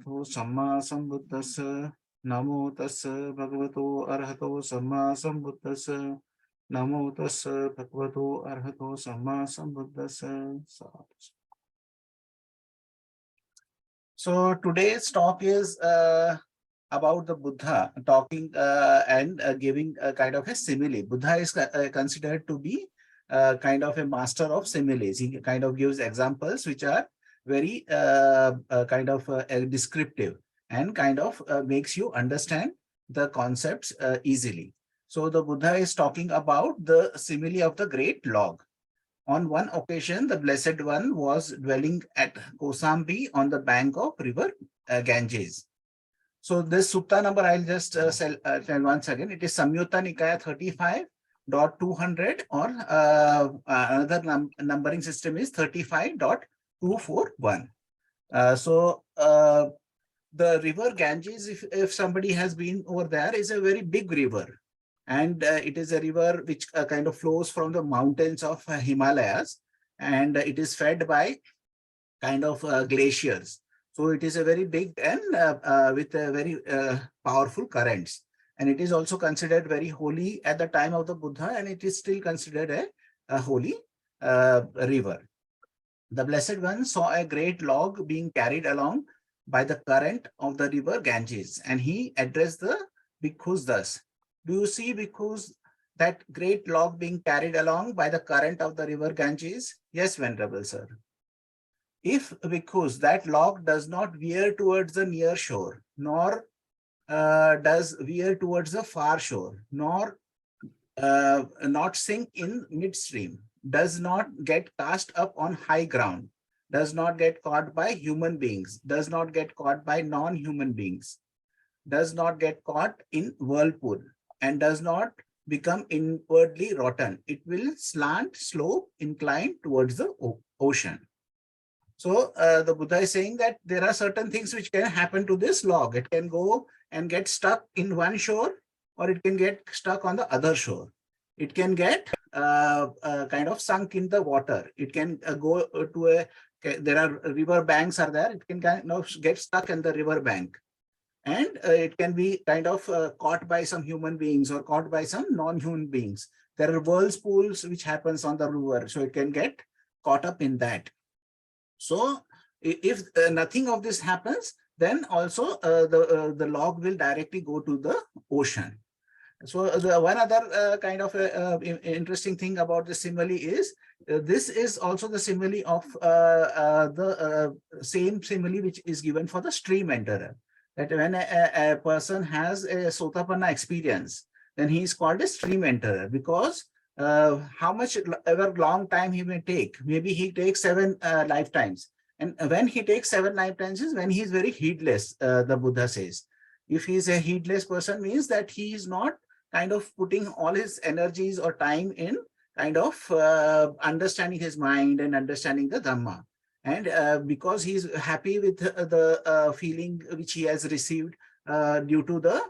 Arahato Samma Sambuddhassa. Namo Tassa Bhagavato Arahato Samma Sambuddhassa. Namo Tassa Bhagavato Arahato Samma Sambuddhassa. So today's talk is about the Buddha talking and giving a kind of a simile. Buddha is considered to be kind of a master of similes. He kind of gives examples which are very kind of descriptive and kind of makes you understand the concepts easily. So the Buddha is talking about the simile of the great log. On one occasion, the Blessed One was dwelling at Kosambi on the bank of river Ganges. So this sutta number I'll just tell once again. It is Samyutta Nikaya 35.200 or another numbering system is 35.241. The river Ganges, if somebody has been over there, is a very big river. And it is a river which kind of flows from the mountains of Himalayas, and it is fed by kind of glaciers. So it is a very big and with a very powerful currents. And it is also considered very holy at the time of the Buddha, and it is still considered a holy river. The Blessed One saw a great log being carried along by the current of the river Ganges, and he addressed the bhikkhus thus. Do you see, bhikkhus, that great log being carried along by the current of the river Ganges? Yes, Venerable Sir. If, bhikkhus, that log does not veer towards the near shore, nor does veer towards the far shore, nor not sink in midstream, does not get cast up on high ground, does not get caught by human beings, does not get caught by non-human beings, does not get caught in whirlpool, and does not become inwardly rotten, it will slant, slope, incline towards the ocean. So the Buddha is saying that there are certain things which can happen to this log. It can go and get stuck in one shore, or it can get stuck on the other shore. It can get kind of sunk in the water. It can go to there are river banks are there. It can kind of get stuck in the river bank. And it can be kind of caught by some human beings or caught by some non-human beings. There are whirlpools which happens on the river, so it can get caught up in that. So if nothing of this happens, then also the log will directly go to the ocean. So the one other kind of interesting thing about the simile is this is also the simile of the same simile which is given for the stream enterer. That when a person has a Sotapanna experience, then he is called a stream enterer, because how much ever long time he may take, maybe he takes 7 lifetimes. And when he takes 7 lifetimes is when he is very heedless, the Buddha says. If he is a heedless person, means that he is not kind of putting all his energies or time in kind of understanding his mind and understanding the Dhamma. And because he is happy with the feeling which he has received due to the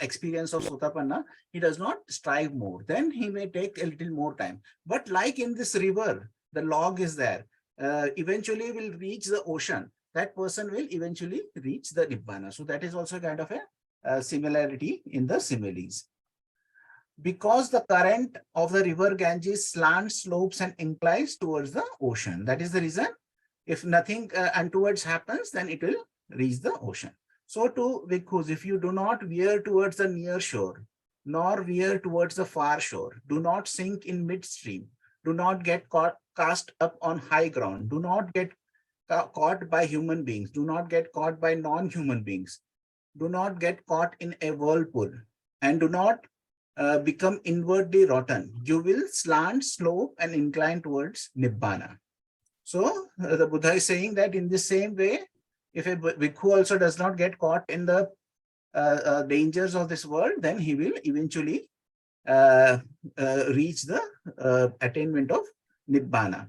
experience of Sotapanna, he does not strive more. Then he may take a little more time. But like in this river, the log is there. Eventually will reach the ocean. That person will eventually reach the Nibbana. So that is also kind of a similarity in the similes. Because the current of the river Ganges slants, slopes, and inclines towards the ocean. That is the reason. If nothing untowards happens, then it will reach the ocean. So to bhikkhus, if you do not veer towards the near shore, nor veer towards the far shore, do not sink in midstream, do not get cast up on high ground, do not get caught by human beings, do not get caught by non-human beings, do not get caught in a whirlpool, and do not become inwardly rotten. You will slant, slope, and incline towards Nibbana. So the Buddha is saying that in the same way, if a bhikkhu also does not get caught in the dangers of this world, then he will eventually reach the attainment of Nibbana.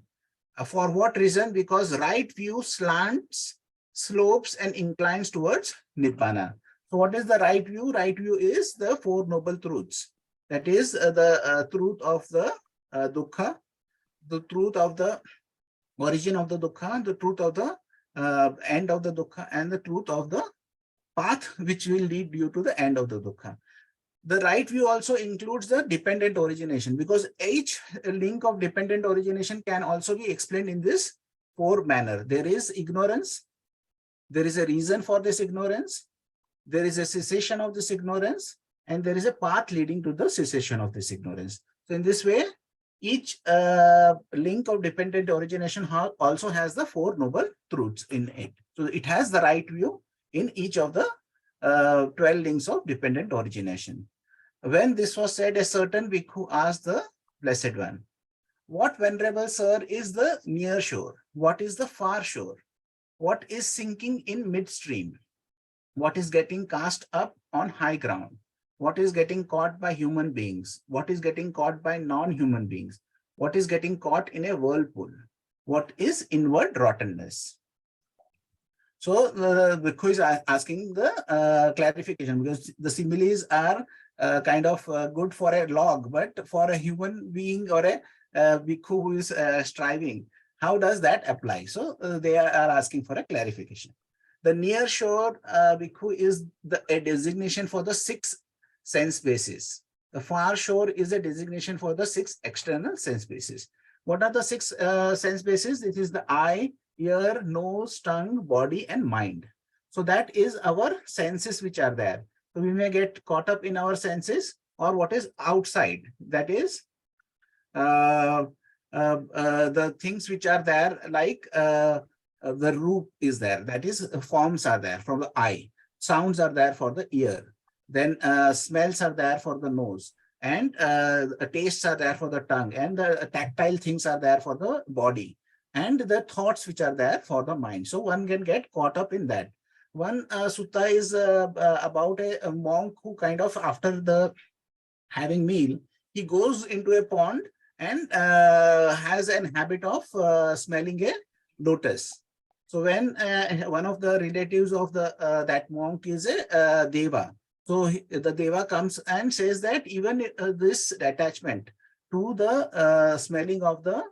For what reason? Because right view slants, slopes, and inclines towards Nibbana. So what is the right view? Right view is the 4 noble truths. That is the truth of the dukkha, the truth of the origin of the dukkha, the truth of the end of the dukkha and the truth of the path which will lead you to the end of the dukkha. The right view also includes the dependent origination, because each link of dependent origination can also be explained in this four manner. There is ignorance, there is a reason for this ignorance, there is a cessation of this ignorance, and there is a path leading to the cessation of this ignorance. So in this way, each link of dependent origination also has the four noble truths in it. So it has the right view in each of the 12 links of dependent origination. When this was said, a certain bhikkhu asked the Blessed One, "What, venerable sir, is the near shore? What is the far shore? What is sinking in midstream? What is getting cast up on high ground? What is getting caught by human beings? What is getting caught by non-human beings? What is getting caught in a whirlpool? What is inward rottenness?" So the Bhikkhu is asking the clarification, because the similes are kind of good for a log, but for a human being or a bhikkhu who is striving, how does that apply? So they are asking for a clarification. The near shore bhikkhu is a designation for the 6 sense bases. The far shore is a designation for the 6 external sense bases. What are the 6 sense bases? It is the eye, ear, nose, tongue, body, and mind. So that is our senses which are there. So we may get caught up in our senses, or what is outside. That is the things which are there, like the root is there. That is, forms are there from the eye. Sounds are there for the ear. Then smells are there for the nose. And tastes are there for the tongue. And the tactile things are there for the body. And the thoughts which are there for the mind. So one can get caught up in that. One sutta is about a monk who kind of, after the having meal, he goes into a pond and has an habit of smelling a lotus. So when one of the relatives of the that monk is a deva, so the deva comes and says that even this attachment to the smelling of the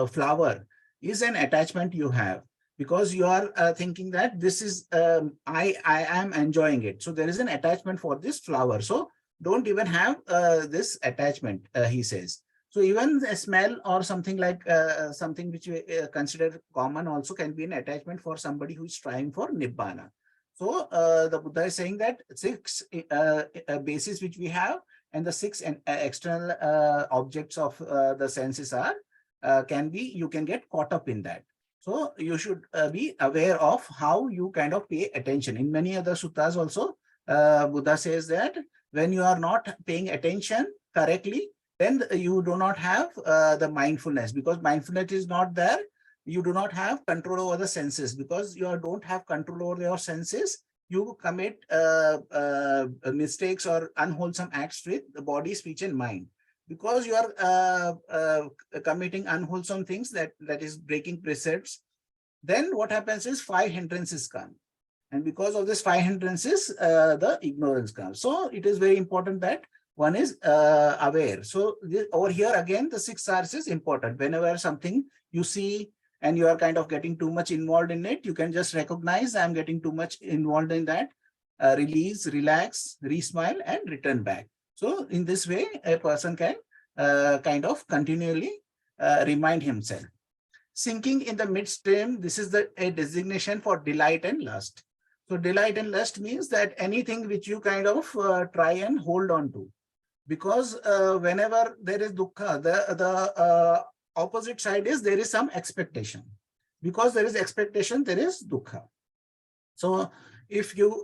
flower is an attachment you have, because you are thinking that this is I am enjoying it. So there is an attachment for this flower. So don't even have this attachment, he says. So even a smell or something like something which we consider common also can be an attachment for somebody who is trying for Nibbana. So the Buddha is saying that 6 bases which we have, and the 6 external objects of the senses are you can get caught up in that. So you should be aware of how you kind of pay attention. In many other suttas also, Buddha says that when you are not paying attention correctly, then you do not have the mindfulness, because mindfulness is not there. You do not have control over the senses. Because you don't have control over your senses, you commit mistakes or unwholesome acts with the body, speech, and mind. Because you are committing unwholesome things, that is breaking precepts, then what happens is 5 hindrances come. And because of this 5 hindrances, the ignorance comes. So it is very important that one is aware. So over here again, the 6 R's is important. Whenever something you see and you are kind of getting too much involved in it, you can just recognize I'm getting too much involved in that. Release, relax, re-smile, and return back. So in this way, a person can kind of continually remind himself. Sinking in the midstream, this is a designation for delight and lust. So delight and lust means that anything which you kind of try and hold on to. Because whenever there is dukkha, the opposite side is there is some expectation. Because there is expectation, there is dukkha. So if you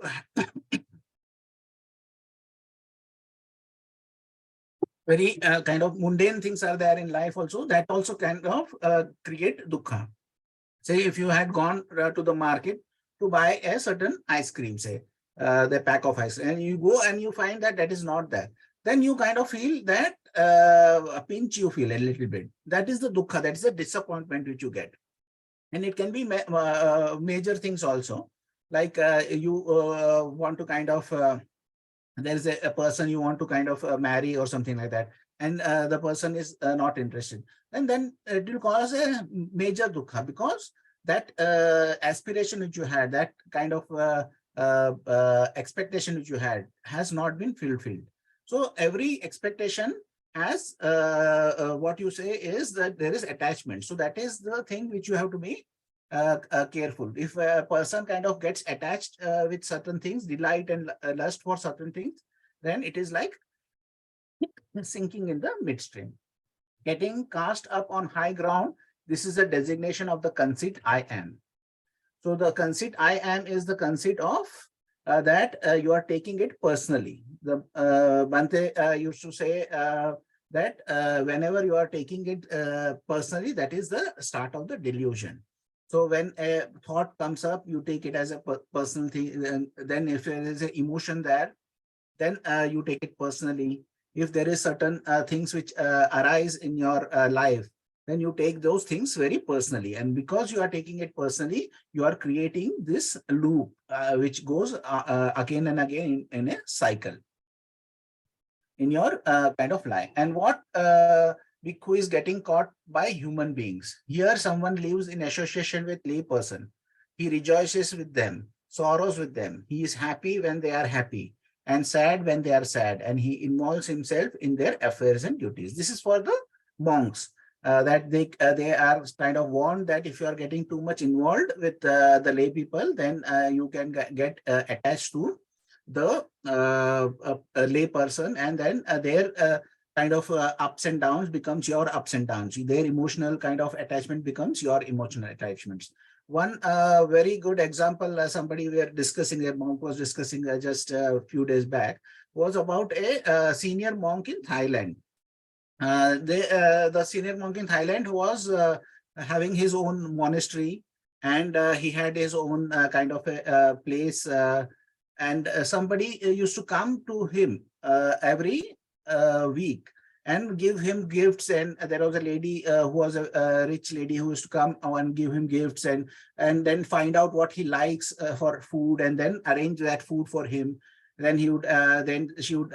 very kind of mundane things are there in life also, that also kind of create dukkha. Say if you had gone to the market to buy a certain ice cream, say the pack of ice, and you go and you find that is not there, then you kind of feel that a pinch, you feel a little bit. That is the dukkha, that is the disappointment which you get. And it can be major things also, like you want to kind of there is a person you want to kind of marry or something like that, and the person is not interested, and then it will cause a major dukkha, because that aspiration which you had, that kind of expectation which you had has not been fulfilled. So every expectation has what you say is that there is attachment. So that is the thing which you have to be careful. If a person kind of gets attached with certain things, delight and lust for certain things, then it is like sinking in the midstream, getting cast up on high ground. This is a designation of the conceit I am. So the conceit I am is the conceit of that you are taking it personally. The Bhante used to say that whenever you are taking it personally, that is the start of the delusion. So when a thought comes up, you take it as a personal thing. And then if there is an emotion there, then you take it personally. If there is certain things which arise in your life, then you take those things very personally. And because you are taking it personally, you are creating this loop which goes again and again in a cycle in your kind of life. And what Bhikkhu is getting caught by human beings. Here someone lives in association with lay person. He rejoices with them, sorrows with them. He is happy when they are happy and sad when they are sad. And he involves himself in their affairs and duties. This is for the monks. That they are kind of warned that if you are getting too much involved with the lay people, then you can get attached to the lay person, and then their kind of ups and downs becomes your ups and downs. Their emotional kind of attachment becomes your emotional attachments. One very good example, somebody we were discussing, a monk was discussing just a few days back, was about a senior monk in Thailand. The senior monk in Thailand was having his own monastery, and he had his own kind of a place, and somebody used to come to him every week and give him gifts. And there was a lady who was a rich lady who used to come and give him gifts, and then find out what he likes for food, and then arrange that food for him. Then he would then she would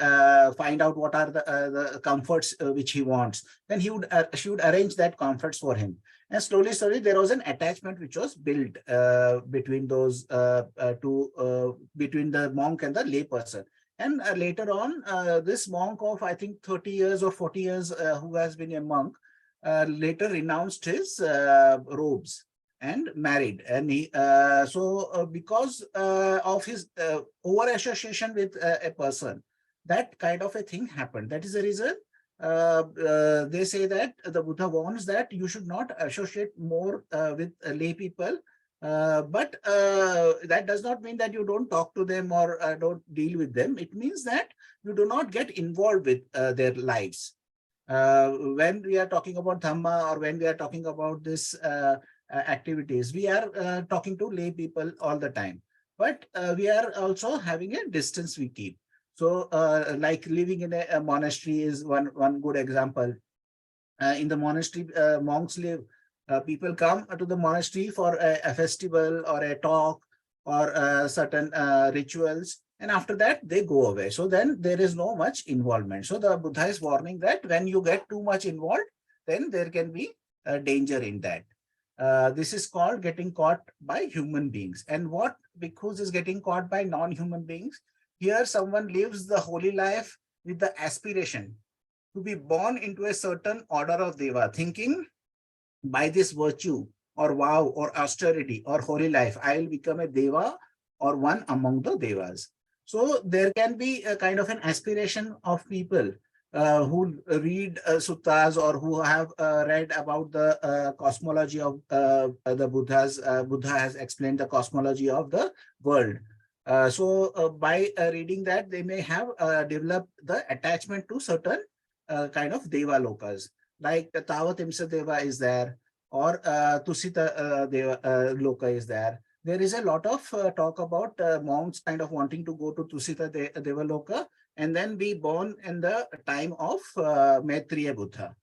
find out what are the comforts which he wants. Then she would arrange that comforts for him. And slowly there was an attachment which was built between those between the monk and the lay person. And later on, this monk of I think 30 years or 40 years who has been a monk later renounced his robes and married. And he because of his over association with a person, that kind of a thing happened. That is the reason they say that the Buddha warns that you should not associate more with lay people. But that does not mean that you don't talk to them or don't deal with them. It means that you do not get involved with their lives. When we are talking about Dhamma, or when we are talking about this activities, we are talking to lay people all the time, but we are also having a distance we keep. So like living in a monastery is one good example. In the monastery, monks live. People come to the monastery for a festival or a talk or certain rituals, and after that they go away. So then there is no much involvement. So the Buddha is warning that when you get too much involved, then there can be a danger in that. This is called getting caught by human beings. And what bhikkhus is getting caught by non-human beings? Here someone lives the holy life with the aspiration to be born into a certain order of deva, thinking by this virtue or vow or austerity or holy life, I will become a deva or one among the devas. So there can be a kind of an aspiration of people who read suttas, or who have read about the cosmology of the Buddha's. Buddha has explained the cosmology of the world. So by reading that, they may have developed the attachment to certain kind of deva lokas, like the Tavatimsa Deva is there, or Tusita Deva Loka is there. There is a lot of talk about monks kind of wanting to go to Tusita Deva Loka and then be born in the time of Maitreya Buddha.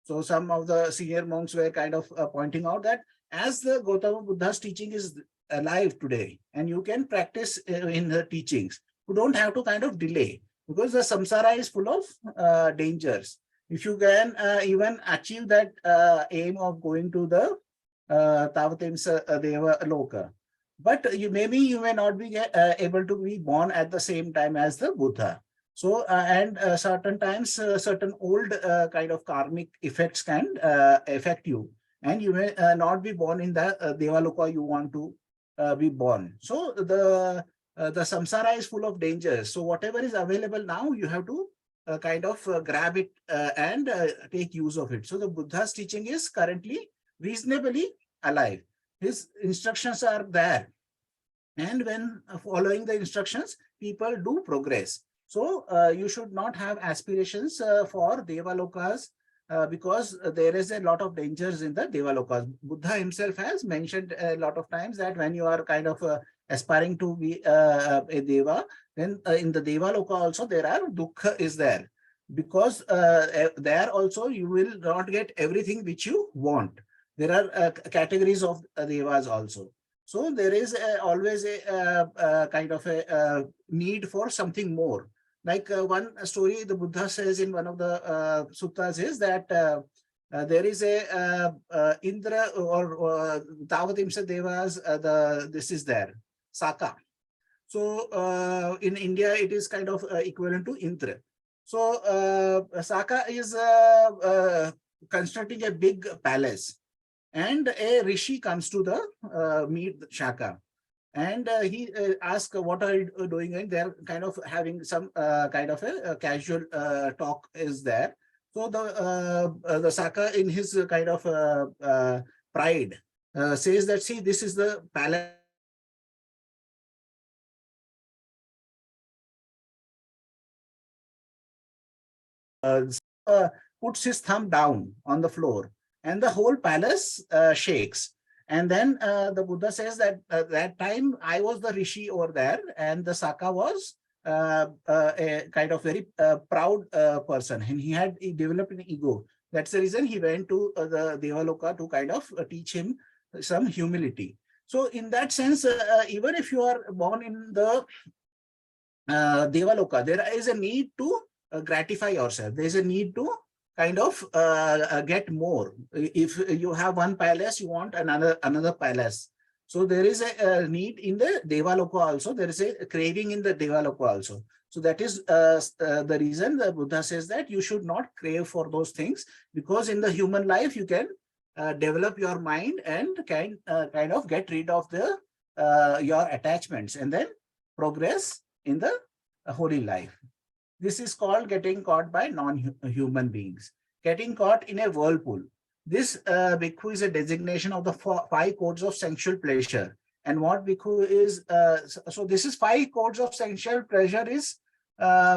So some of the senior monks were kind of pointing out that as the Gautama Buddha's teaching is alive today, and you can practice in the teachings, you don't have to kind of delay, because the samsara is full of dangers. If you can even achieve that aim of going to the Tavatimsa Deva Loka. But you may not be able to be born at the same time as the Buddha. So and certain times certain old kind of karmic effects can affect you, and you may not be born in the Devaloka you want to be born. So the samsara is full of dangers. So whatever is available now, you have to kind of grab it and take use of it. So the Buddha's teaching is currently reasonably alive. His instructions are there, and when following the instructions, people do progress. So you should not have aspirations for Devalokas because there is a lot of dangers in the Devalokas. Buddha himself has mentioned a lot of times that when you are kind of aspiring to be a Deva, then in the Devaloka also there are dukkha is there, because there also you will not get everything which you want. There are categories of devas also. So there is always a kind of a need for something more. Like one story the Buddha says in one of the suttas is that there is a Indra or Tavatimsa Devas, this is there, Saka. So in India, it is kind of equivalent to Indra. So Saka is constructing a big palace, and a rishi comes to the meet Shaka, and he asks, what are you doing? And they're kind of having some kind of a casual talk is there. So the Saka, in his kind of pride, says that, see, this is the palace. Puts his thumb down on the floor, and the whole palace shakes. And then the Buddha says that that time I was the rishi over there, and the Saka was a kind of very proud person, and he developed an ego. That's the reason he went to the Devaloka to kind of teach him some humility. So in that sense, even if you are born in the Devaloka, there is a need to gratify yourself. There is a need to kind of get more. If you have one palace, you want another palace. So there is a need in the Devaloka also. There is a craving in the Devaloka also. So that is the reason the Buddha says that you should not crave for those things, because in the human life you can develop your mind and can kind of get rid of the your attachments and then progress in the holy life. This is called getting caught by non-human beings, getting caught in a whirlpool. This bhikkhu is a designation of the 5 codes of sensual pleasure. And what bhikkhu is, so this is 5 codes of sensual pleasure is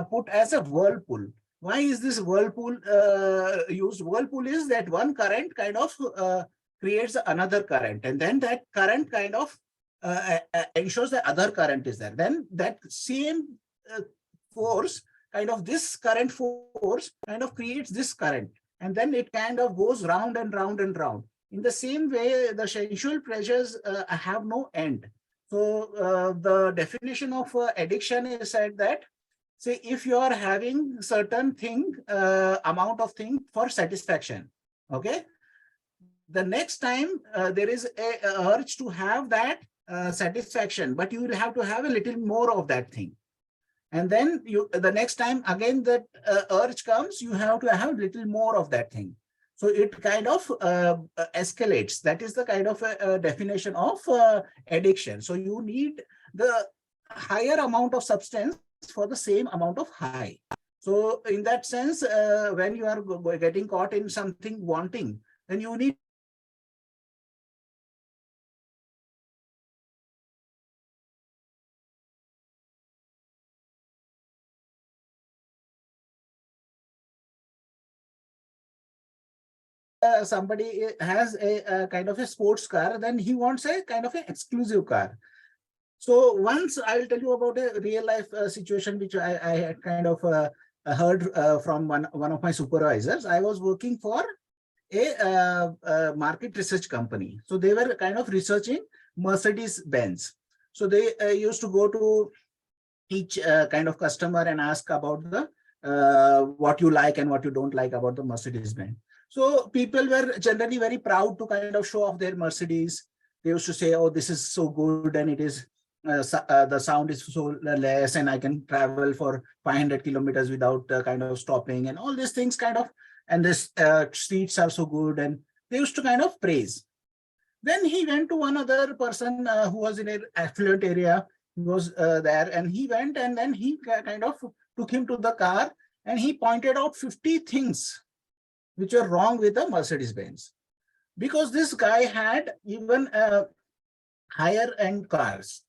put as a whirlpool. Why is this whirlpool used? Whirlpool is that one current kind of creates another current, and then that current kind of ensures the other current is there. Then that same force, kind of this current force kind of creates this current, and then it kind of goes round and round and round. In the same way, the sensual pleasures have no end. So the definition of addiction is said that, say, if you are having certain thing, amount of thing for satisfaction, okay, the next time there is a urge to have that satisfaction, but you will have to have a little more of that thing. And then the next time again that urge comes, you have to have a little more of that thing. So it kind of escalates. That is the kind of definition of addiction. So you need the higher amount of substance for the same amount of high. So in that sense, when you are getting caught in something wanting, then you need somebody has a kind of a sports car, then he wants a kind of an exclusive car. So once I will tell you about a real life situation which I had kind of heard from one of my supervisors. I was working for a market research company. So they were kind of researching Mercedes-Benz. So they used to go to each kind of customer and ask about the what you like and what you don't like about the Mercedes-Benz. So people were generally very proud to kind of show off their Mercedes. They used to say, "Oh, this is so good, and it is the sound is so less, and I can travel for 500 kilometers without kind of stopping, and all these things kind of, and this streets are so good," and they used to kind of praise. Then he went to one other person who was in an affluent area. He was there, and he went, and then he kind of took him to the car, and he pointed out 50 things which were wrong with the Mercedes Benz, because this guy had even higher end cars.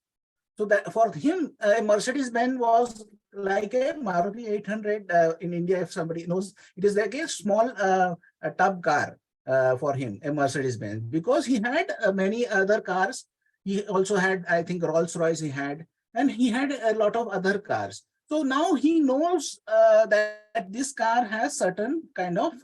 So that for him, a Mercedes Benz was like a Maruti 800 in India. If somebody knows, it is like a small a tub car for him, a Mercedes Benz, because he had many other cars. He also had, I think, Rolls Royce he had, and he had a lot of other cars. So now he knows that this car has certain kind of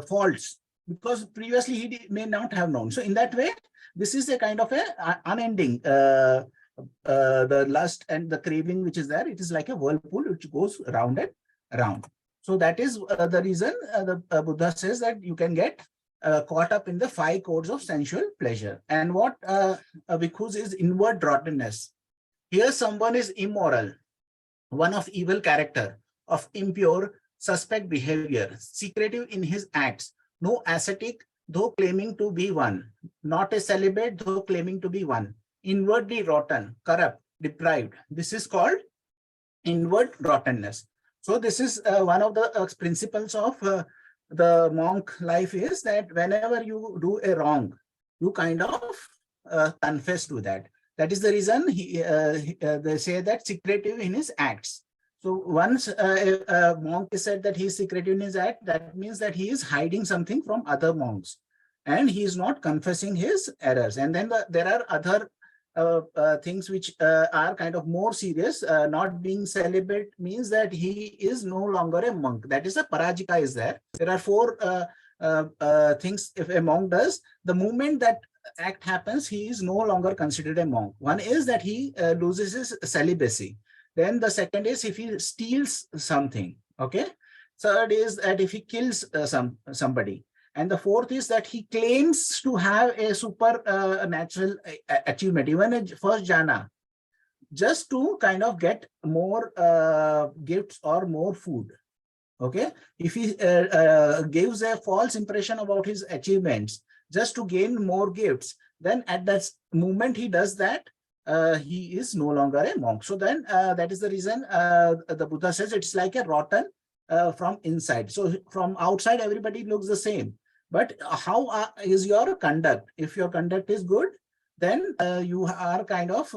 faults, because previously he may not have known. So in that way, this is a kind of a unending the lust and the craving which is there. It is like a whirlpool which goes round and round. So that is the reason the Buddha says that you can get caught up in the 5 chords of sensual pleasure. And what bhikkhus is inward rottenness. Here someone is immoral, one of evil character, of impure, suspect behavior, secretive in his acts, no ascetic, though claiming to be one, not a celibate, though claiming to be one, inwardly rotten, corrupt, deprived. This is called inward rottenness. So this is one of the principles of the monk life, is that whenever you do a wrong, you kind of confess to that. That is the reason they say that secretive in his acts. So once a monk is said that he is secretive in his act, that means that he is hiding something from other monks, and he is not confessing his errors. And then there are other things which are kind of more serious. Not being celibate means that he is no longer a monk. That is a parajika is there. There are 4 things if a monk does. The moment that act happens, he is no longer considered a monk. One is that he loses his celibacy. Then the second is if he steals something. Okay. Third is that if he kills somebody. And the fourth is that he claims to have a supernatural achievement, even a first jhana, just to kind of get more gifts or more food. Okay. If he gives a false impression about his achievements just to gain more gifts, then at that moment he does that, he is no longer a monk. So then that is the reason the Buddha says it's like a rotten from inside. So from outside, everybody looks the same. But how is your conduct? If your conduct is good, then you are kind of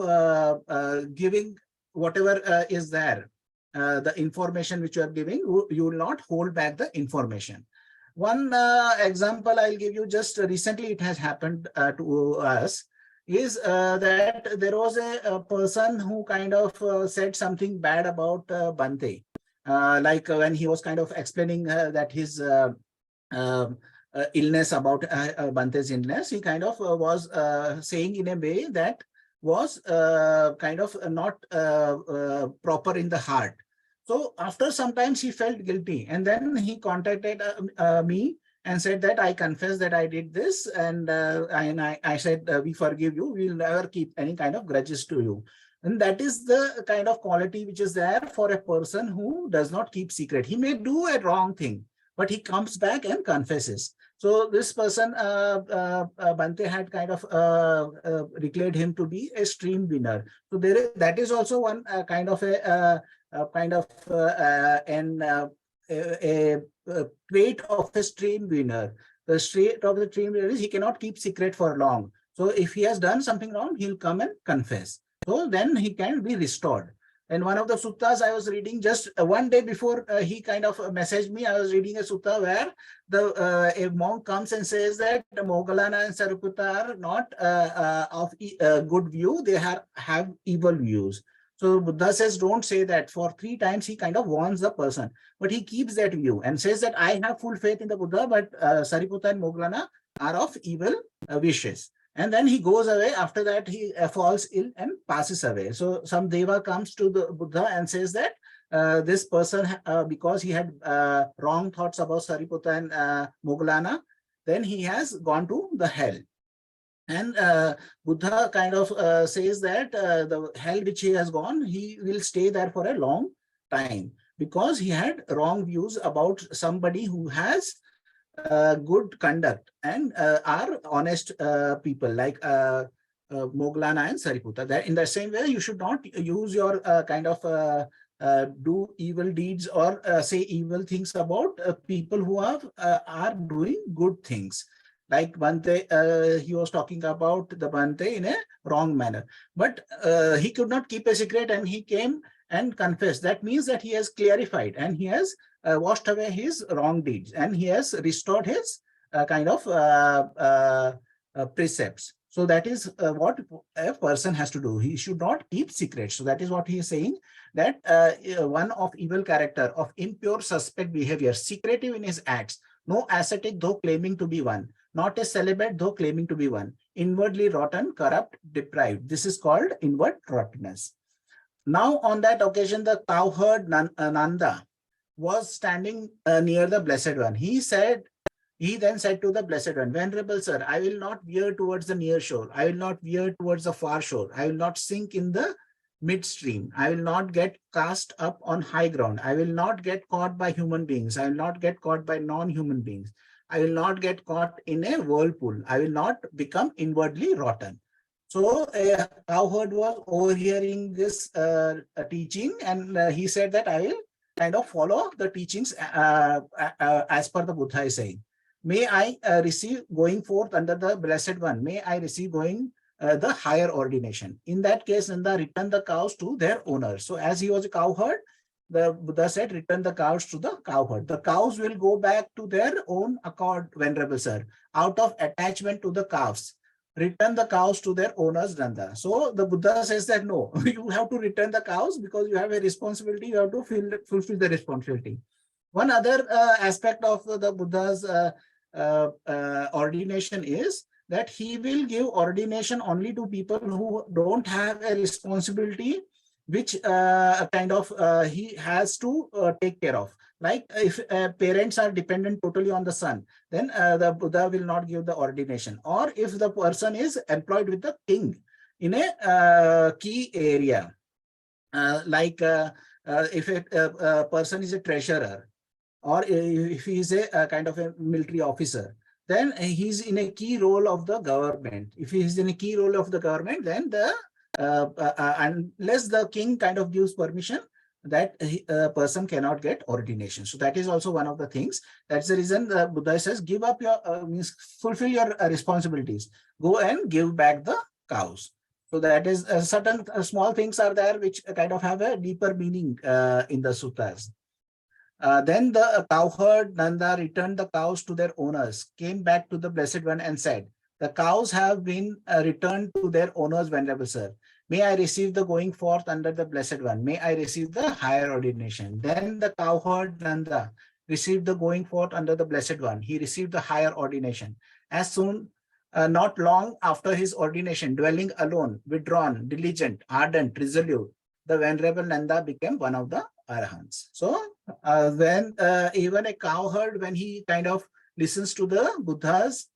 giving whatever is there. The information which you are giving, you will not hold back the information. One example I'll give you, just recently it has happened to us, is that there was a person who kind of said something bad about Bhante. Like when he was kind of explaining that his illness, about Bhante's illness, he kind of was saying in a way that was kind of not proper in the heart. So after some time he felt guilty, and then he contacted me and said that I confess that I did this, and I said we forgive you, we will never keep any kind of grudges to you. And that is the kind of quality which is there for a person who does not keep secret. He may do a wrong thing, but he comes back and confesses. So this person, Bhante had kind of declared him to be a stream winner. So that is also one kind of a trait of a stream winner. The trait of the stream winner is he cannot keep secret for long. So if he has done something wrong, he'll come and confess. So then he can be restored. And one of the suttas I was reading just one day before he kind of messaged me, I was reading a sutta where a monk comes and says that the Moggallana and Sariputta are not of good view, they have evil views. So Buddha says, don't say that. For 3 times he kind of warns the person, but he keeps that view and says that I have full faith in the Buddha, but Sariputta and Moggallana are of evil wishes. And then he goes away. After that, he falls ill and passes away. So some deva comes to the Buddha and says that this person, because he had wrong thoughts about Sariputta and Moggallana, then he has gone to the hell. And Buddha kind of says that the hell which he has gone, he will stay there for a long time, because he had wrong views about somebody who has good conduct and are honest people, like Moggallana and Sariputta. That in the same way, you should not use your kind of do evil deeds or say evil things about people who are doing good things. Like Bhante, he was talking about the Bhante in a wrong manner, but he could not keep a secret, and he came and confessed. That means that he has clarified and he has washed away his wrong deeds, and he has restored his kind of precepts. So that is what a person has to do. He should not keep secrets. So that is what he is saying, that one of evil character, of impure suspect behavior, secretive in his acts, no ascetic though claiming to be one, not a celibate though claiming to be one, inwardly rotten, corrupt, deprived. This is called inward rottenness. Now on that occasion, the cowherd Nanda was standing near the Blessed One. He then said to the Blessed One, Venerable Sir, I will not veer towards the near shore. I will not veer towards the far shore. I will not sink in the midstream. I will not get cast up on high ground. I will not get caught by human beings. I will not get caught by non-human beings. I will not get caught in a whirlpool. I will not become inwardly rotten. So a cowherd was overhearing this teaching, and he said that I will kind of follow the teachings as per the Buddha is saying. May I receive going forth under the Blessed One. May I receive going the higher ordination. In that case, Nanda returned the cows to their owners. So as he was a cowherd, the Buddha said, return the cows to the cowherd. The cows will go back to their own accord, Venerable Sir, out of attachment to the calves. Return the cows to their owners, Nanda. So the Buddha says that no, you have to return the cows because you have a responsibility. You have to fulfill the responsibility. One other aspect of the Buddha's ordination is that he will give ordination only to people who don't have a responsibility which kind of he has to take care of. Like if parents are dependent totally on the son, then the Buddha will not give the ordination. Or if the person is employed with the king in a key area, like if a person is a treasurer, or if he is a kind of a military officer, then he's in a key role of the government. If he is in a key role of the government, then the unless the king kind of gives permission, that person cannot get ordination. So that is also one of the things. That's the reason the Buddha says, give up your means fulfill your responsibilities. Go and give back the cows. So that is certain small things are there which kind of have a deeper meaning in the suttas. Then the cowherd Nanda returned the cows to their owners, came back to the Blessed One and said, the cows have been returned to their owners, Venerable Sir. May I receive the going forth under the Blessed One. May I receive the higher ordination. Then the cowherd Nanda received the going forth under the Blessed One. He received the higher ordination. As soon, not long after his ordination, dwelling alone, withdrawn, diligent, ardent, resolute, the Venerable Nanda became one of the Arahants. So when even a cowherd, when he kind of listens to the Buddha's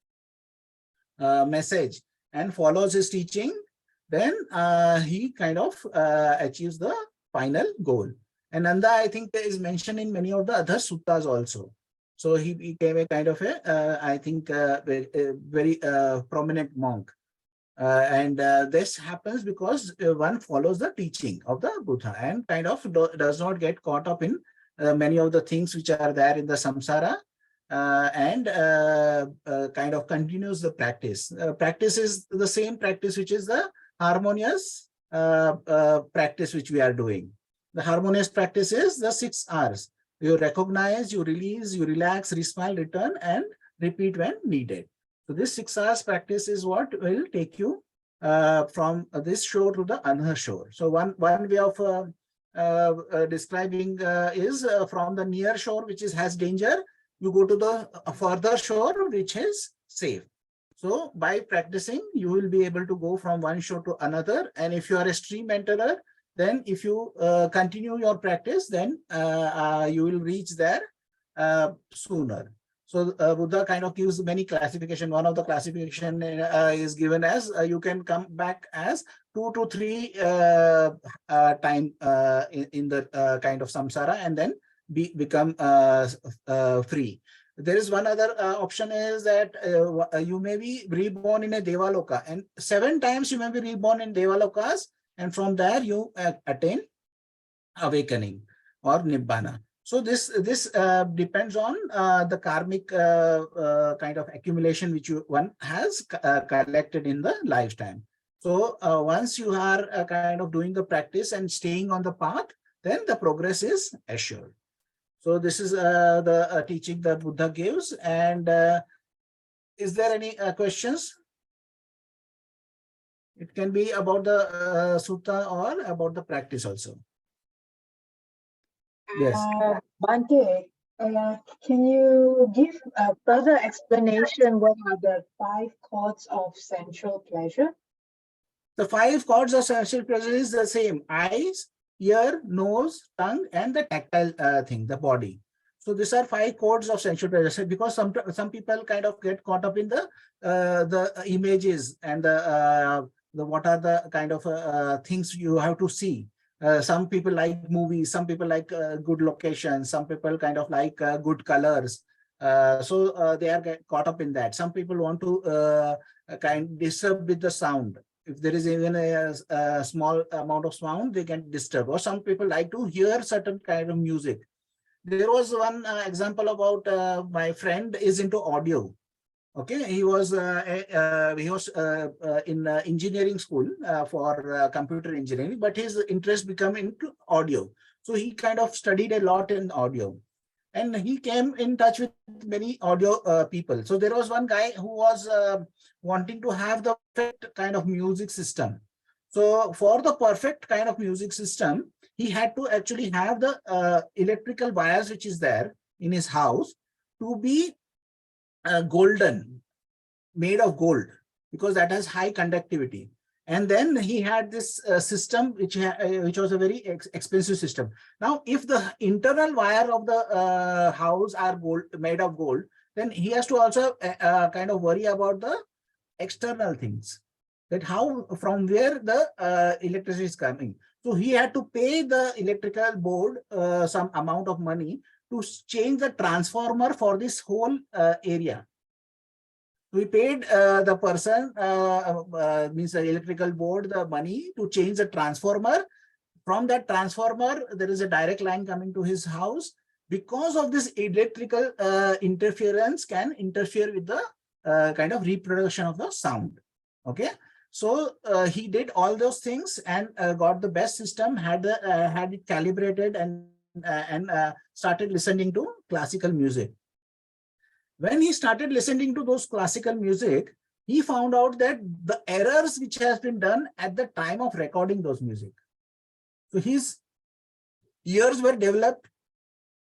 message and follows his teaching, then he kind of achieves the final goal. And Nanda, I think, is mentioned in many of the other suttas also. So he became a kind of a, I think, very prominent monk. And this happens because one follows the teaching of the Buddha and kind of does not get caught up in many of the things which are there in the samsara, and kind of continues the practice. Practice is the same practice which is the harmonious practice which we are doing. The harmonious practice is the 6 R's. You recognize, you release, you relax, resmile, return, and repeat when needed. So this 6 R's practice is what will take you from this shore to the other shore. So one way of describing is from the near shore, which has danger, you go to the further shore, which is safe. So by practicing, you will be able to go from one shore to another. And if you are a stream enterer, Then if you continue your practice, then you will reach there sooner. So Buddha kind of gives many classification. One of the classification is given as you can come back as 2 to 3 time in the kind of samsara, and then become free. There is one other option is that you may be reborn in a devaloka, and 7 times you may be reborn in devalokas, and from there you attain awakening or Nibbana. So this depends on the karmic kind of accumulation which one has collected in the lifetime. So once you are kind of doing the practice and staying on the path, then the progress is assured. So this is the teaching that Buddha gives. And is there any questions? It can be about the sutta or about the practice also. Yes. Bhante, can you give a further explanation what are the 5 chords of sensual pleasure? The 5 chords of sensual pleasure is the same: eyes, ear, nose, tongue, and the tactile thing, the body. So these are 5 chords of sensual pleasure. Because some people kind of get caught up in the images and the what are the kind of things you have to see. Some people like movies, some people like good locations, some people kind of like good colors. So they are caught up in that. Some people want to kind of disturb with the sound. If there is even a small amount of sound, they can disturb. Or some people like to hear certain kind of music. There was one example about my friend is into audio. Okay, he was in engineering school for computer engineering, but his interest became into audio. So he kind of studied a lot in audio, and he came in touch with many audio people. So there was one guy who was wanting to have the perfect kind of music system. So for the perfect kind of music system, he had to actually have the electrical wires which is there in his house to be golden, made of gold, because that has high conductivity. And then he had this system which was a very expensive system. Now, if the internal wire of the house are gold, made of gold, then he has to also kind of worry about the external things, that how, from where the electricity is coming. So he had to pay the electrical board some amount of money to change the transformer for this whole area. We paid the person, means the electrical board, the money to change the transformer. From that transformer, there is a direct line coming to his house. Because of this electrical interference can interfere with the kind of reproduction of the sound. Okay. So he did all those things and got the best system, had it calibrated, and started listening to classical music. When he started listening to those classical music, he found out that the errors which has been done at the time of recording those music. So his ears were developed,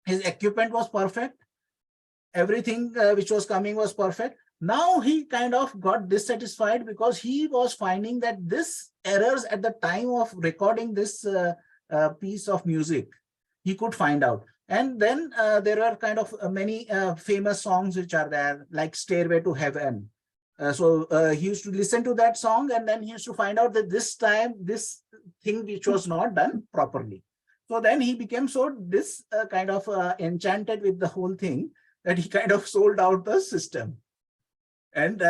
his equipment was perfect, everything which was coming was perfect. Now he kind of got dissatisfied because he was finding that this errors at the time of recording this piece of music, he could find out. And then there are kind of many famous songs which are there, like Stairway to Heaven. So he used to listen to that song, and then he used to find out that this time, this thing which was not done properly. So then he became so kind of enchanted with the whole thing that he kind of sold out the system and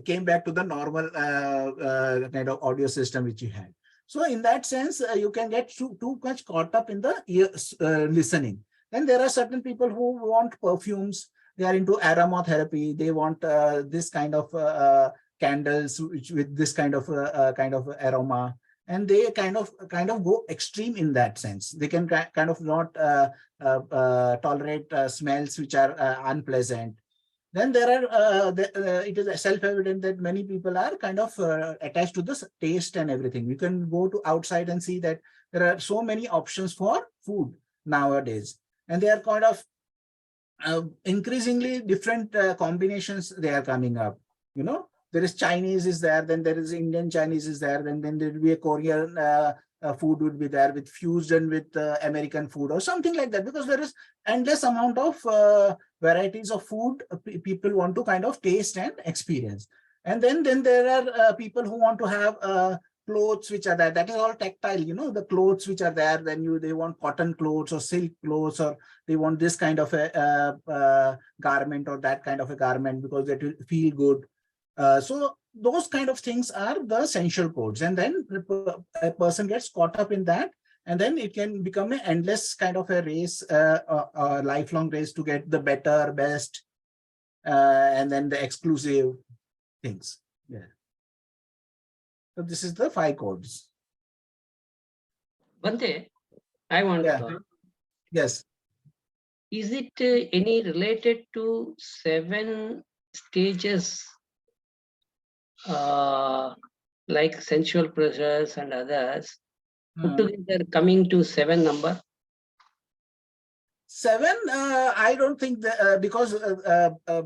came back to the normal kind of audio system which he had. So in that sense, you can get too much caught up in the listening. Then there are certain people who want perfumes. They are into aromatherapy. They want this kind of candles with this kind of aroma, and they kind of go extreme in that sense. They can kind of not tolerate smells which are unpleasant. Then there are it is self-evident that many people are kind of attached to this taste and everything. You can go to outside and see that there are so many options for food nowadays, and they are kind of increasingly different combinations they are coming up. You know, there is Chinese is there, then there is Indian Chinese is there, then there will be a Korean food would be there with fusion with American food or something like that, because there is endless amount of varieties of food people want to kind of taste and experience. And then there are people who want to have clothes which are there. That is all tactile, the clothes which are there. Then they want cotton clothes or silk clothes, or they want this kind of a garment or that kind of a garment because it will feel good. So those kind of things are the sensual codes, and then a person gets caught up in that, and then it can become an endless kind of a race, a lifelong race to get the better, best, and then the exclusive things. Yeah. So this is the 5 codes. Bhante, I want Yeah. to. Yes. Is it any related to 7 stages, like sensual pleasures and others, put together coming to 7 number? 7, I don't think that, because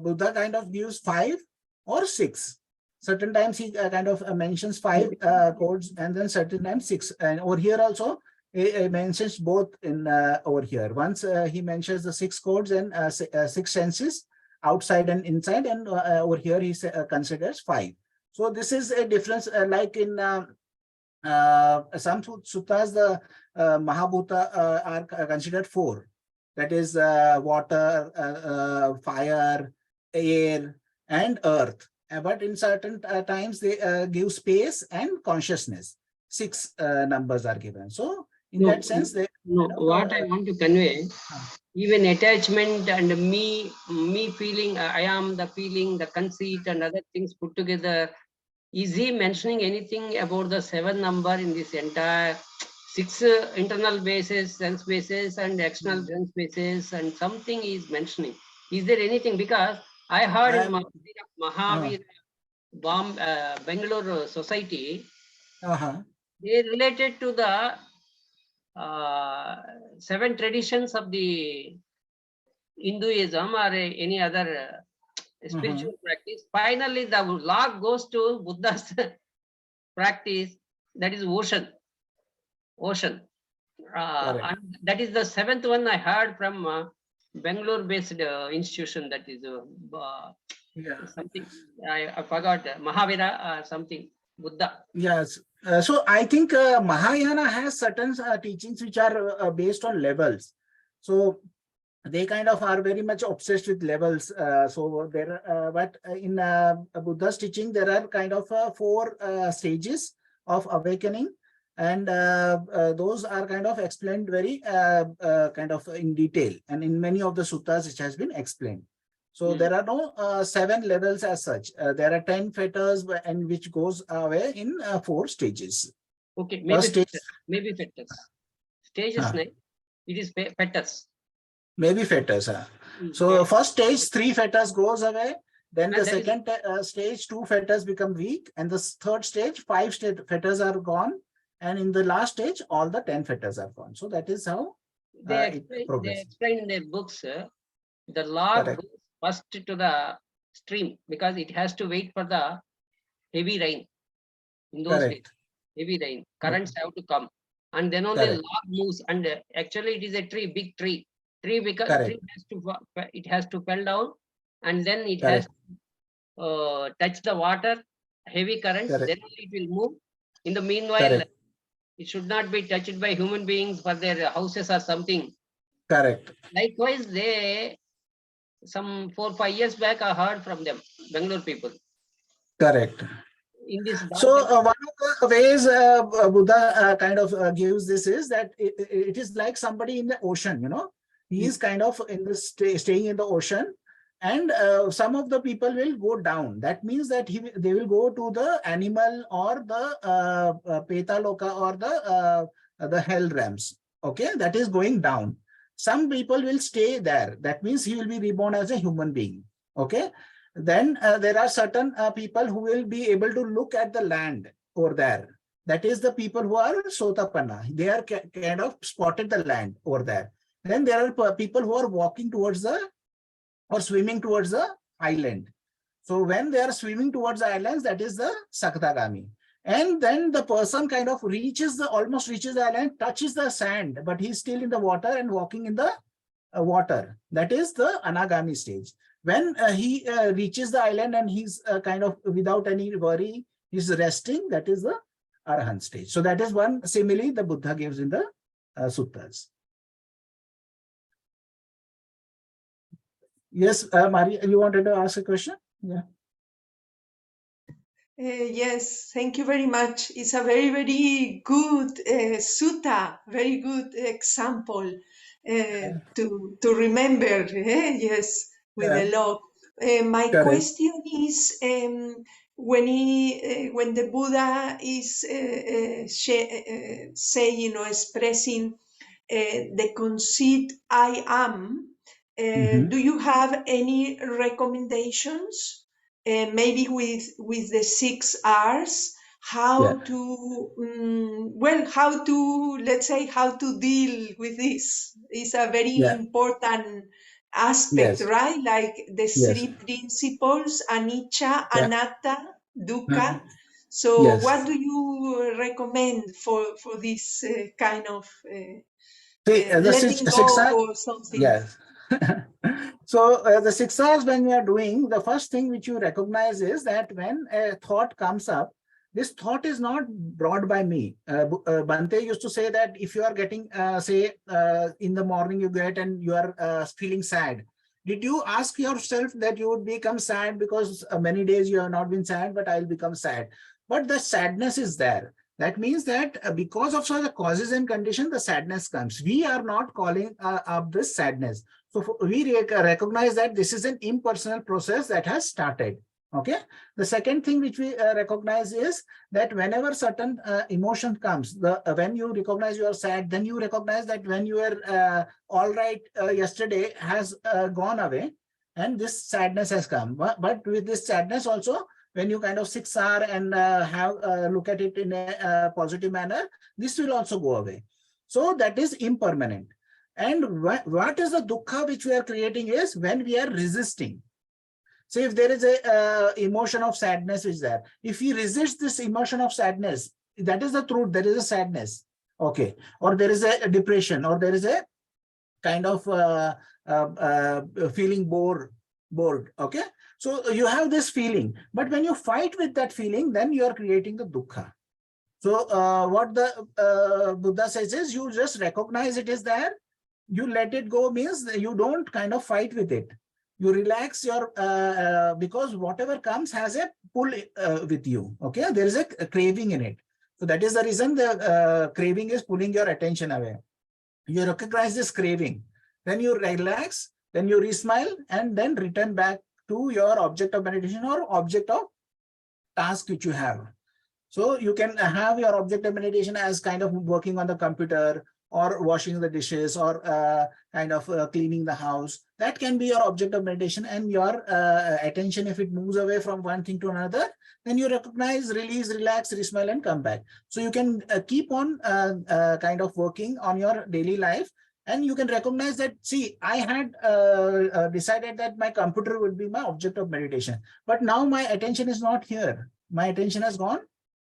Buddha kind of gives 5 or 6. Certain times he kind of mentions 5 codes, and then certain times 6. And over here also, he mentions both in over here. Once he mentions the 6 codes and 6 senses, outside and inside, and over here he considers 5. So this is a difference, like in some suttas, the Mahabhuta are considered 4. That is water, fire, air, and earth. But in certain times they give space and consciousness. 6 numbers are given. So in that sense, they what I want to convey, even attachment and me feeling, I am the feeling, the conceit and other things put together. Is he mentioning anything about the 7 number in this entire 6 internal bases, sense bases, and external sense bases, and something is mentioning? Is there anything? Because I heard in Mahavira Bangalore Society, they related to the 7 traditions of the Hinduism or any other spiritual practice. Finally, the log goes to Buddha's practice, that is ocean. And that is the 7th one I heard from Bangalore-based institution. That is something I forgot. Mahavira something Buddha. Yes. So I think Mahayana has certain teachings which are based on levels. So they kind of are very much obsessed with levels. So there, but in Buddha's teaching, there are kind of 4 stages of awakening, and those are kind of explained very kind of in detail, and in many of the suttas it has been explained. So there are no 7 levels as such. There are 10 fetters, and which goes away in 4 stages. Okay, maybe fetters. Stages, it is fetters. Maybe fetters. So first stage, 3 fetters goes away. Then the second stage, 2 fetters become weak. And the third stage, 5 fetters are gone. And in the last stage, all the 10 fetters are gone. So that is how they explain in their books, the log goes first to the stream because it has to wait for the heavy rain. In those days, heavy rain, currents have to come. And then only log moves. And actually it is a tree, big tree. Because it has to fell down, and then it has to touch the water, heavy currents, then it will move. In the meanwhile, it should not be touched by human beings for their houses or something. Correct. Likewise, some 4 or 5 years back, I heard from them, Bangalore people. Correct. In this so one of the ways Buddha kind of gives this is that it is like somebody in the ocean, he is kind of in the staying in the ocean, and some of the people will go down. That means that they will go to the animal or the Petaloka or the hell realms. Okay, that is going down. Some people will stay there. That means he will be reborn as a human being. Okay. Then there are certain people who will be able to look at the land over there. That is the people who are Sotapanna. They are kind of spotted the land over there. Then there are people who are walking towards or swimming towards the island. So when they are swimming towards the islands, that is the Sakatagami. And then the person kind of almost reaches the island, touches the sand, but he's still in the water and walking in the water. That is the Anagami stage. When he reaches the island and he's kind of without any worry, he's resting, that is the Arahant stage. So that is one simile the Buddha gives in the suttas. Yes, Maria, you wanted to ask a question? Yeah. Yes, thank you very much. It's a very, very good sutta, very good example to remember. Yes, with the law. My question is, when the Buddha is saying or expressing the conceit I am, do you have any recommendations? Maybe with the 6 R's, how to let's say how to deal with this is a very important aspect, right? Like the 3 principles: anicca, anatta, dukkha. So what do you recommend for this kind of letting go or something? Yes. So the 6 R's, when we are doing, the first thing which you recognize is that when a thought comes up, this thought is not brought by me. Bhante used to say that if you are getting, in the morning you get and you are feeling sad, did you ask yourself that you would become sad because many days you have not been sad, but I'll become sad? But the sadness is there. That means that because of the causes and conditions, the sadness comes. We are not calling up this sadness. So we recognize that this is an impersonal process that has started. Okay. The second thing which we recognize is that whenever certain emotion comes, when you recognize you are sad, then you recognize that when you were all right yesterday has gone away, and this sadness has come. But with this sadness also, when you kind of 6 R and look at it in a positive manner, this will also go away. So that is impermanent. And what is the dukkha which we are creating is when we are resisting. So if there is a emotion of sadness which is there, if we resist this emotion of sadness, that is the truth, there is a sadness. Okay. Or there is a depression, or there is a kind of feeling bored. Okay. So you have this feeling, but when you fight with that feeling, then you are creating the dukkha. So what the Buddha says is, you just recognize it is there, you let it go, means you don't kind of fight with it. You relax your, because whatever comes has a pull with you. Okay, there is a craving in it. So that is the reason the craving is pulling your attention away. You recognize this craving, then you relax, then you re-smile, and then return back to your object of meditation or object of task which you have. So you can have your object of meditation as kind of working on the computer or washing the dishes or kind of cleaning the house. That can be your object of meditation, and your attention, if it moves away from one thing to another, then you recognize, release, relax, re-smile, and come back. So you can keep on kind of working on your daily life. And you can recognize that, see, I had decided that my computer would be my object of meditation. But now my attention is not here. My attention has gone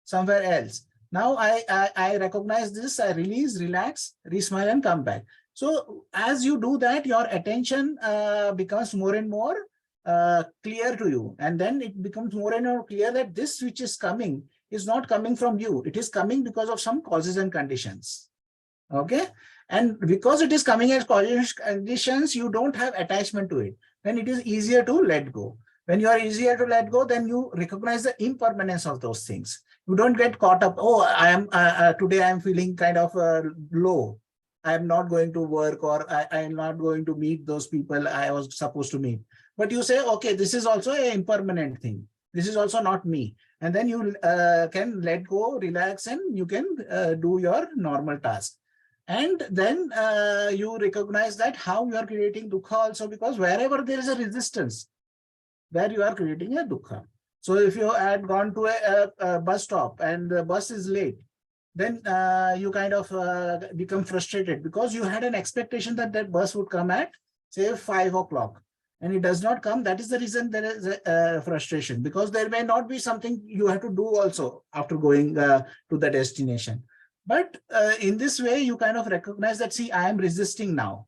somewhere else. Now I recognize this, I release, relax, re-smile, and come back. So as you do that, your attention becomes more and more clear to you. And then it becomes more and more clear that this which is coming is not coming from you. It is coming because of some causes and conditions. Okay. And because it is coming as causes and conditions, you don't have attachment to it. Then it is easier to let go. When you are easier to let go, then you recognize the impermanence of those things. You don't get caught up. Oh, I am today I am feeling kind of low. I am not going to work, or I am not going to meet those people I was supposed to meet. But you say, okay, this is also an impermanent thing. This is also not me. And then you can let go, relax, and you can do your normal task. And then you recognize that how you are creating dukkha also, because wherever there is a resistance, there you are creating a dukkha. So if you had gone to a bus stop and the bus is late, then you kind of become frustrated because you had an expectation that that bus would come at, say, 5 o'clock. and it does not come, that is the reason there is a frustration, because there may not be something you have to do also after going to the destination. But in this way, you kind of recognize that, see, I am resisting now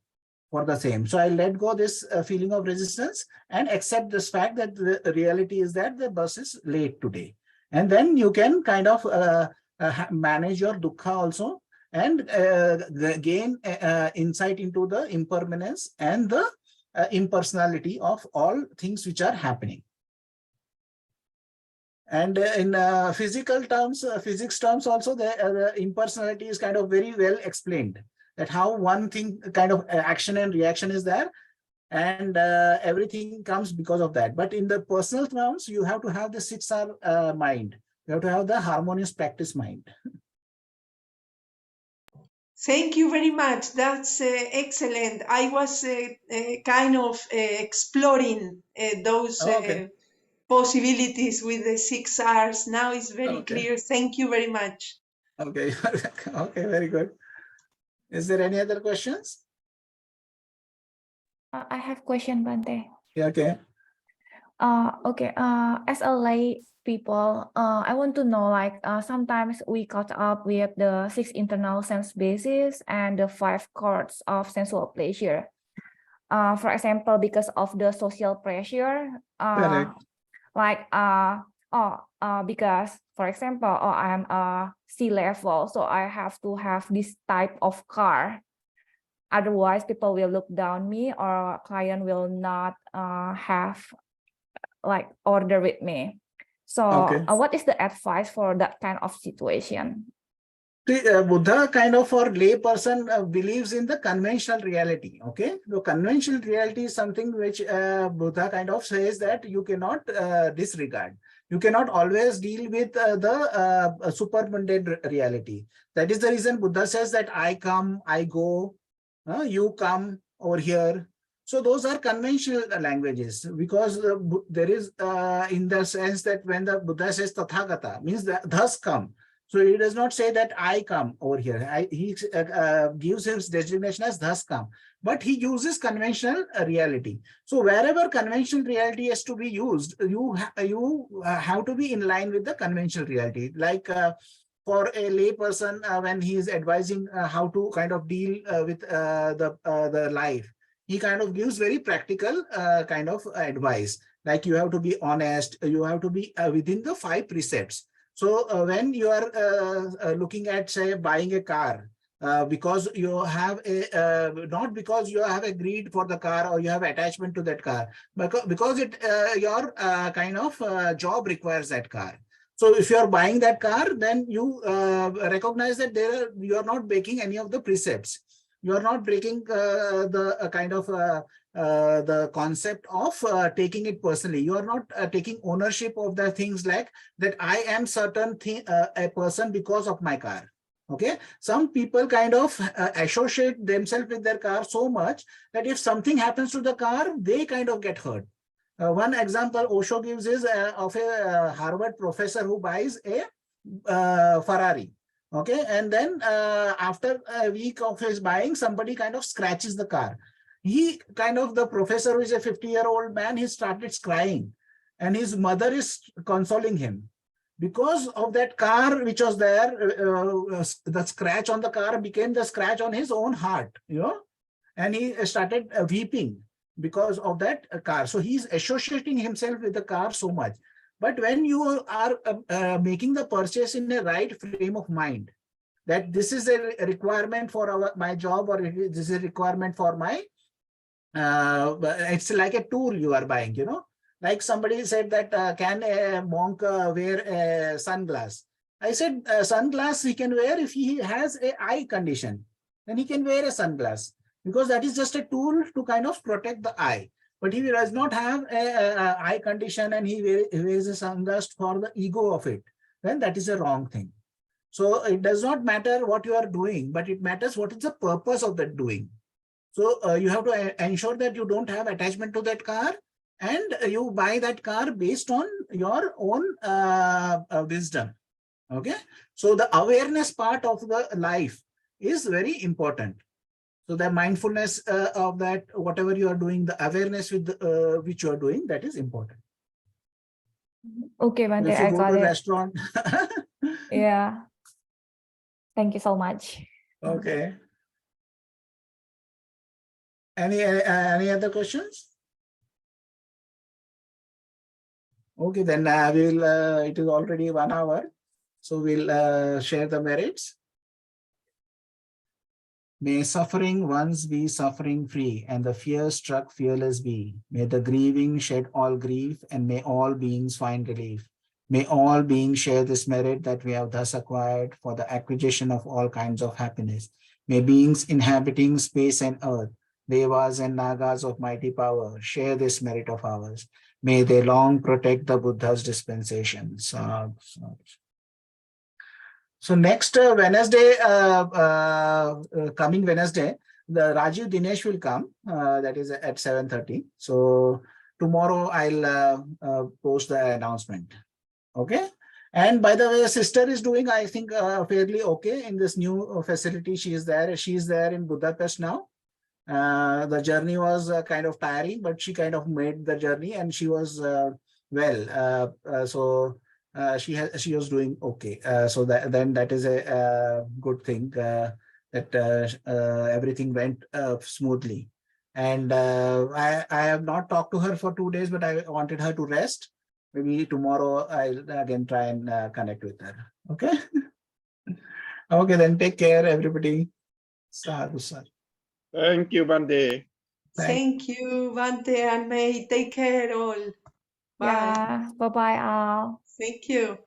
for the same. So I let go this feeling of resistance and accept this fact that the reality is that the bus is late today. And then you can kind of manage your dukkha also, and gain insight into the impermanence and the impersonality of all things which are happening. And in physical terms, physics terms also, the impersonality is kind of very well explained, that how one thing kind of action and reaction is there, and everything comes because of that. But in the personal terms, you have to have the 6R mind. You have to have the harmonious practice mind. Thank you very much. That's excellent. I was kind of exploring those possibilities with the 6Rs. Now it's very clear. Thank you very much. Okay. Okay, very good. Is there any other questions? I have question, Bante. Yeah, okay. Okay. As a lay people, I want to know, like, sometimes we caught up with the 6 internal sense bases and the 5 chords of sensual pleasure. For example, because of the social pressure, like, because, for example, I'm a C level, so I have to have this type of car. Otherwise, people will look down me, or client will not have like order with me. So what is the advice for that kind of situation? Buddha kind of, for lay person, believes in the conventional reality. Okay, the conventional reality is something which Buddha kind of says that you cannot disregard. You cannot always deal with the supermundane reality. That is the reason Buddha says that I come, I go, you come over here. So those are conventional languages, because there is in the sense that when the Buddha says Tathagata, means that thus come. So he does not say that I come over here. He gives his designation as thus come, but he uses conventional reality. So wherever conventional reality is to be used, you have to be in line with the conventional reality. Like for a lay person, when he is advising how to kind of deal with the life, he kind of gives very practical kind of advice. Like you have to be honest, you have to be within the 5 precepts. So when you are looking at, say, buying a car, because you have a, not because you have a greed for the car or you have attachment to that car, but because your kind of job requires that car. So if you are buying that car, then you recognize that you are not breaking any of the precepts. You are not breaking the kind of the concept of taking it personally. You are not taking ownership of the things, like that I am certain thing, a person because of my car. Okay, some people kind of associate themselves with their car so much that if something happens to the car, they kind of get hurt. One example Osho gives is of a Harvard professor who buys a Ferrari. Okay, and then after a week of his buying, somebody kind of scratches the car. He kind of, the professor, who is a 50-year-old man, he started crying, and his mother is consoling him. Because of that car which was there, the scratch on the car became the scratch on his own heart, you know, and he started weeping because of that car. So he's associating himself with the car so much. But when you are making the purchase in a right frame of mind, that this is a requirement for my job, or this is a requirement for my, it's like a tool you are buying, you know. Like somebody said that, can a monk wear a sunglass? I said, sunglass he can wear if he has an eye condition. Then he can wear a sunglass, because that is just a tool to kind of protect the eye. But he does not have a eye condition and he wears a sunglass for the ego of it, then that is a wrong thing. So it does not matter what you are doing, but it matters what is the purpose of that doing. So you have to ensure that you don't have attachment to that car, and you buy that car based on your own wisdom. Okay, so the awareness part of the life is very important. So the mindfulness of that, whatever you are doing, the awareness with which you are doing, that is important. Okay, Bhante, If you I go got to a it. restaurant. Yeah. Thank you so much. Okay. Any other questions? Okay, then we'll. It is already 1 hour, so we'll share the merits. May suffering once be suffering free, and the fear struck fearless be. May the grieving shed all grief, and may all beings find relief. May all beings share this merit that we have thus acquired for the acquisition of all kinds of happiness. May beings inhabiting space and earth, devas and nagas of mighty power, share this merit of ours. May they long protect the Buddha's dispensation. So next Wednesday, coming Wednesday, the Rajiv Dinesh will come. That is at 7:30. So tomorrow I'll post the announcement. Okay. And by the way, sister is doing, I think, fairly okay in this new facility. She is there. She is there in Budapest now. The journey was kind of tiring, but she kind of made the journey, and she was well. She was doing okay. So that is a good thing that everything went smoothly. And I have not talked to her for 2 days, but I wanted her to rest. Maybe tomorrow I'll again try and connect with her. Okay. Okay, then take care, everybody. Sadhu, sir. Thank you, Bhante. Thank you, Bhante and May. Take care all. Bye. Yeah. Bye-bye all. Thank you.